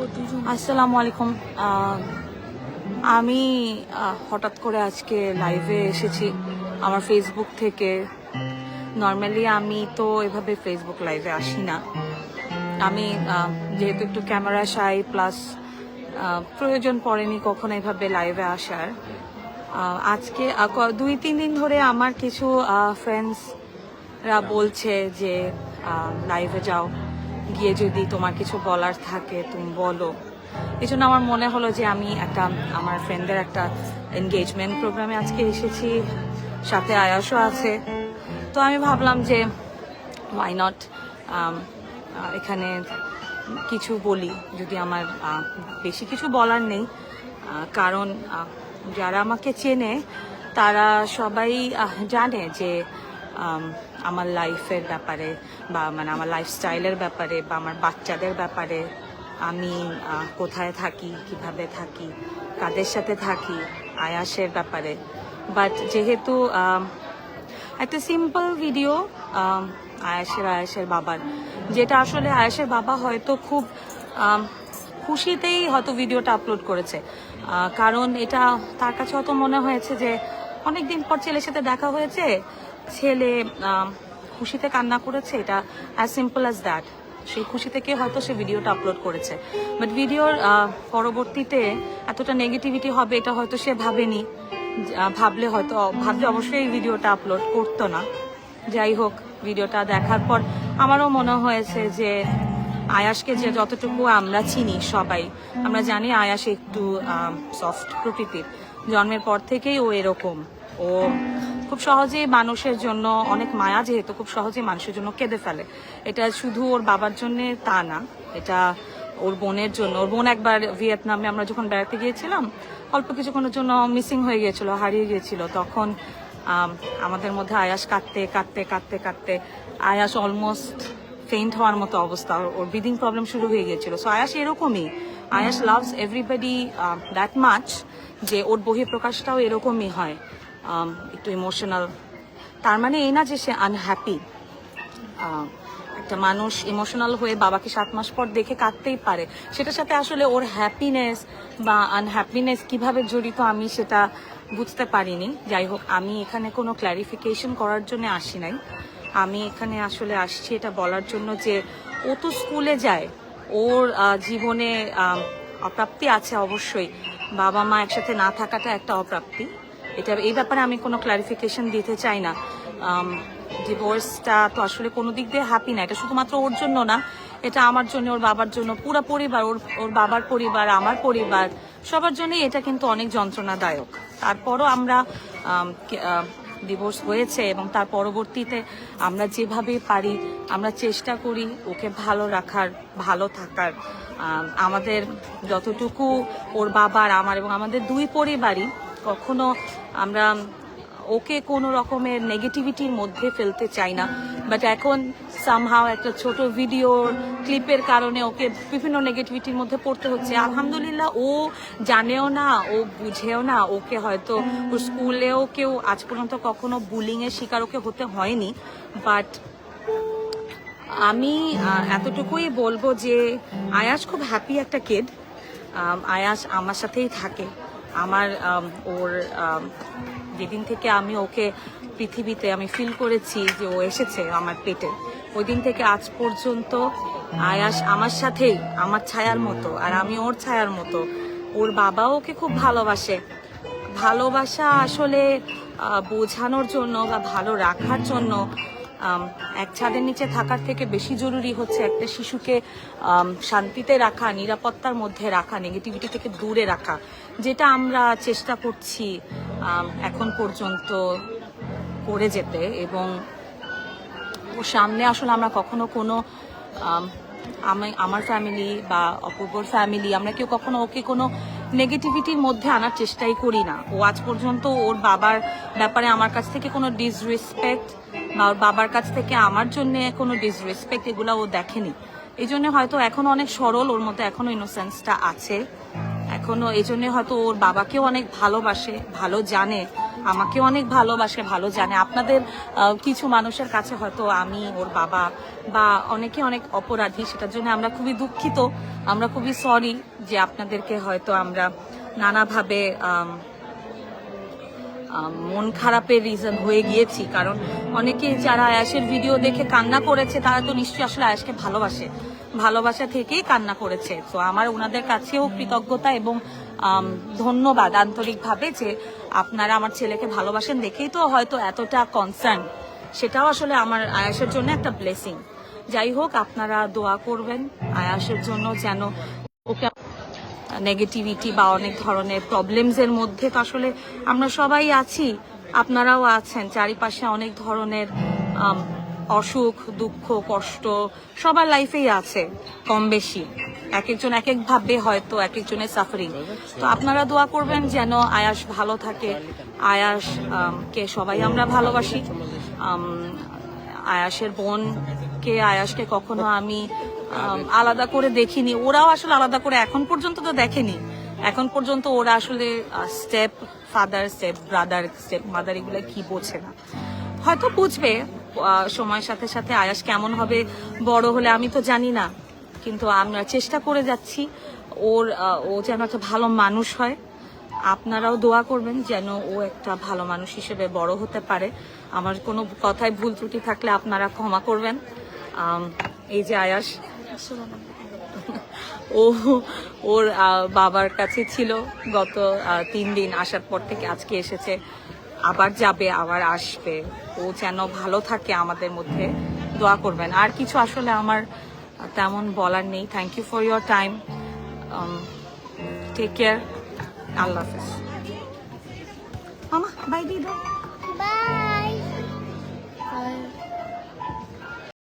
আসসালামু আলাইকুম। আমি হঠাৎ করে আজকে লাইভে এসেছি আমার ফেসবুক থেকে। নর্মালি আমি তো এভাবে ফেসবুক লাইভে আসি না। আমি যেহেতু একটু ক্যামেরা শাই, প্লাস প্রয়োজন পড়েনি কখনো এভাবে লাইভে আসার। আজকে 2-3 দিন ধরে আমার কিছু ফ্রেন্ডসরা বলছে যে লাইভে যাও, গিয়ে যদি তোমার কিছু বলার থাকে তুমি বলো। এই জন্য আমার মনে হলো যে আমি আমার ফ্রেন্ডদের একটা এনগেজমেন্ট প্রোগ্রামে আজকে এসেছি, সাথে আয়াসও আছে। তো আমি ভাবলাম যে ওয়াই নট এখানে কিছু বলি, যদি আমার বেশি কিছু বলার নেই। কারণ যারা আমাকে চেনে তারা সবাই জানে যে আমার লাইফের ব্যাপারে, বা মানে আমার লাইফস্টাইলের ব্যাপারে, বা আমার বাচ্চাদের ব্যাপারে, আমি কোথায় থাকি, কিভাবে থাকি, কাদের সাথে থাকি, আয়াসের ব্যাপারে। বাট যেহেতু একটা সিম্পল ভিডিও আয়াসের বাবার, যেটা আসলে আয়াসের বাবা হয়তো খুব খুশিতেই হয়তো ভিডিওটা আপলোড করেছে, কারণ এটা তার কাছে হয়তো মনে হয়েছে যে অনেকদিন পর ছেলের সাথে দেখা হয়েছে, ছেলে খুশিতে কান্না করেছে। এটা অ্যাজ সিম্পল অ্যাজ দ্যাট। সেই খুশি থেকে হয়তো সে ভিডিওটা আপলোড করেছে। বাট ভিডিওর পরবর্তীতে এতটা নেগেটিভিটি হবে এটা হয়তো সে ভাবেনি। ভাবলে অবশ্যই এই ভিডিওটা আপলোড করতো না। যাই হোক, ভিডিওটা দেখার পর আমারও মনে হয়েছে যে আয়াসকে যে যতটুকু আমরা চিনি সবাই, আমরা জানি আয়াস একটু সফট প্রকৃতির। জন্মের পর থেকেই ও এরকম। ও খুব সহজেই মানুষের জন্য, অনেক মায়া যেহেতু, খুব সহজেই মানুষের জন্য কেঁদে ফেলে। এটা শুধু ওর বাবার জন্যে তা না, এটা ওর বোনের জন্য। ওর বোন একবার ভিয়েতনামে আমরা যখন বেড়াতে গিয়েছিলাম, অল্প কিছুক্ষণের জন্য মিসিং হয়ে গিয়েছিল, হারিয়ে গিয়েছিল। তখন আমাদের মধ্যে আয়াস কাঁদতে আয়াস অলমোস্ট ফেইন্ট হওয়ার মতো অবস্থা, ওর ব্রিদিং প্রবলেম শুরু হয়ে গিয়েছিল। সো আয়াস এরকমই। আয়াস লাভস এভরিবডি দ্যাট মাচ যে ওর বহিঃপ্রকাশটাও এরকমই হয়, একটু ইমোশনাল। তার মানে এই না যে সে আনহ্যাপি। একটা মানুষ ইমোশনাল হয়ে বাবাকে 7 মাস পর দেখে কাঁদতেই পারে। সেটার সাথে আসলে ওর হ্যাপিনেস বা আনহ্যাপিনেস কিভাবে জড়িত আমি সেটা বুঝতে পারিনি। যাই হোক, আমি এখানে কোনো ক্ল্যারিফিকেশন করার জন্য আসি নাই। আমি এখানে আসলে আসছি এটা বলার জন্য যে ও তো স্কুলে যায়, ওর জীবনে অপ্রাপ্তি আছে অবশ্যই। বাবা মা একসাথে না থাকাটা একটা অপ্রাপ্তি। এই ব্যাপারে আমি কোনো ক্ল্যারিফিকেশন দিতে চাই না। ডিভোর্সটা তো আসলে কোনো দিক দিয়ে হ্যাপি না। এটা শুধুমাত্র ওর জন্য না, এটা আমার জন্য, ওর বাবার জন্য, পুরো পরিবার, ওর বাবার পরিবার, আমার পরিবার, সবার জন্যই এটা কিন্তু অনেক যন্ত্রণাদায়ক। তারপরও আমরা ডিভোর্স হয়েছে এবং তার পরবর্তীতে আমরা যেভাবে পারি আমরা চেষ্টা করি ওকে ভালো রাখার, ভালো থাকার। আমাদের যতটুকু ওর বাবার, আমার এবং আমাদের দুই পরিবারই, কখনো আমরা ওকে কোনো রকমের নেগেটিভিটির মধ্যে ফেলতে চাই না। বাট এখন সামহাও একটা ছোট ভিডিওর ক্লিপের কারণে ওকে বিভিন্ন নেগেটিভিটির মধ্যে পড়তে হচ্ছে। আলহামদুলিল্লাহ ও জানেও না, ও বুঝেও না। ওকে হয়তো ওর স্কুলেও কেউ আজ পর্যন্ত কখনো বুলিংয়ের শিকার ওকে হতে হয়নি। বাট আমি এতটুকুই বলবো যে আয়াস খুব হ্যাপি একটা কিড। আয়াস আমার সাথেই থাকে। আমার ওর যেদিন থেকে আমি ওকে পৃথিবীতে আমি ফিল করেছি যে ও এসেছে আমার পেটে, ওই দিন থেকে আজ পর্যন্ত আয়াস আমার সাথেই, আমার ছায়ার মতো, আর আমি ওর ছায়ার মতো। ওর বাবাও ওকে খুব ভালোবাসে। ভালোবাসা আসলে বোঝানোর জন্য বা ভালো রাখার জন্য এক ছাদের নিচে থাকার থেকে বেশি জরুরি হচ্ছে একটা শিশুকে শান্তিতে রাখা, নিরাপত্তার মধ্যে রাখা, নেগেটিভিটি থেকে দূরে রাখা, যেটা আমরা চেষ্টা করছি এখন পর্যন্ত করে যেতে। এবং ওর সামনে আসলে আমরা কখনো কোনো আমার ফ্যামিলি বা অপূর্বর ফ্যামিলি, আমরা কেউ কখনো ওকে কোনো নেগেটিভিটির মধ্যে আনার চেষ্টাই করি না। ও আজ পর্যন্ত ওর বাবার ব্যাপারে আমার কাছ থেকে কোনো ডিসরেসপেক্ট বা ওর বাবার কাছ থেকে আমার জন্য কোনো ডিসরেসপেক্ট এগুলো ও দেখেনি। এই জন্য হয়তো এখনো অনেক সরল, ওর মধ্যে এখনো ইনোসেন্সটা আছে এখনো। এই জন্য হয়তো ওর বাবাকেও অনেক ভালোবাসে, ভালো জানে আমাকে অনেক ভালোবাসে, ভালো জানে। আপনাদের কিছু মানুষের কাছে হয়তো আমি ওর বাবা বা অনেকে অনেক অপরাধী, সেটার জন্য আমরা খুবই দুঃখিত, আমরা খুবই সরি যে আপনাদেরকে হয়তো আমরা নানাভাবে মন খারাপের রিজন হয়ে গিয়েছি। কারণ অনেকে যারা আয়াসের ভিডিও দেখে কান্না করেছে তারা তো নিশ্চয়ই আসলে আয়াসকে ভালোবাসে, ভালোবাসা থেকেই কান্না করেছে। তো আমার ওনাদের কাছেও কৃতজ্ঞতা এবং ধন্যবাদ আন্তরিকভাবে যে আপনারা আমার ছেলেকে ভালোবাসেন দেখেই তো হয়তো এতটা কনসার্ন, সেটাও আসলে আমার আয়াসের জন্য একটা ব্লেসিং। যাই হোক, আপনারা দোয়া করবেন আয়াসের জন্য, যেন ওকে নেগেটিভিটি বা অনেক ধরনের প্রবলেমসের মধ্যে তো আসলে আমরা সবাই আছি, আপনারাও আছেন, চারিপাশে অনেক ধরনের অসুখ দুঃখ কষ্ট সবার লাইফেই আছে কম বেশি, এক একজন এক একভাবে হয়তো এক একজনের সাফারিং। তো আপনারা দোয়া করবেন যেন আয়াস ভালো থাকে। আয়াস কে সবাই আমরা ভালোবাসি। আয়াসের বোনকে আয়াসকে কখনো আমি আলাদা করে দেখিনি, ওরাও আসলে আলাদা করে এখন পর্যন্ত তো দেখেনি। এখন পর্যন্ত ওরা আসলে step father, step brother, step mother এগুলো কি বোঝে না, হয়তো বুঝবে সময়ের সাথে সাথে। আয়াস কেমন হবে বড় হলে আমি তো জানি না, কিন্তু আমরা চেষ্টা করে যাচ্ছি ও যেন একটা ভালো মানুষ হয়। আপনারাও দোয়া করবেন যেন ও একটা ভালো মানুষ হিসেবে বড় হতে পারে। আমার কোনো কথায় ভুল ত্রুটি থাকলে আপনারা ক্ষমা করবেন। এই যে আয়াস ওর বাবার কাছে ছিল গত 3 দিন, আসার পর থেকে আজকে এসেছে, আবার যাবে আবার আসবে। ও যেন ভালো থাকে, আমাদের মধ্যে দোয়া করবেন। আর কিছু আসলে আমার তেমন বলার নেই। Thank you for your time, take care, আল্লাহ হাফেজ। মামা বাই দিয়ে দাও। বাই।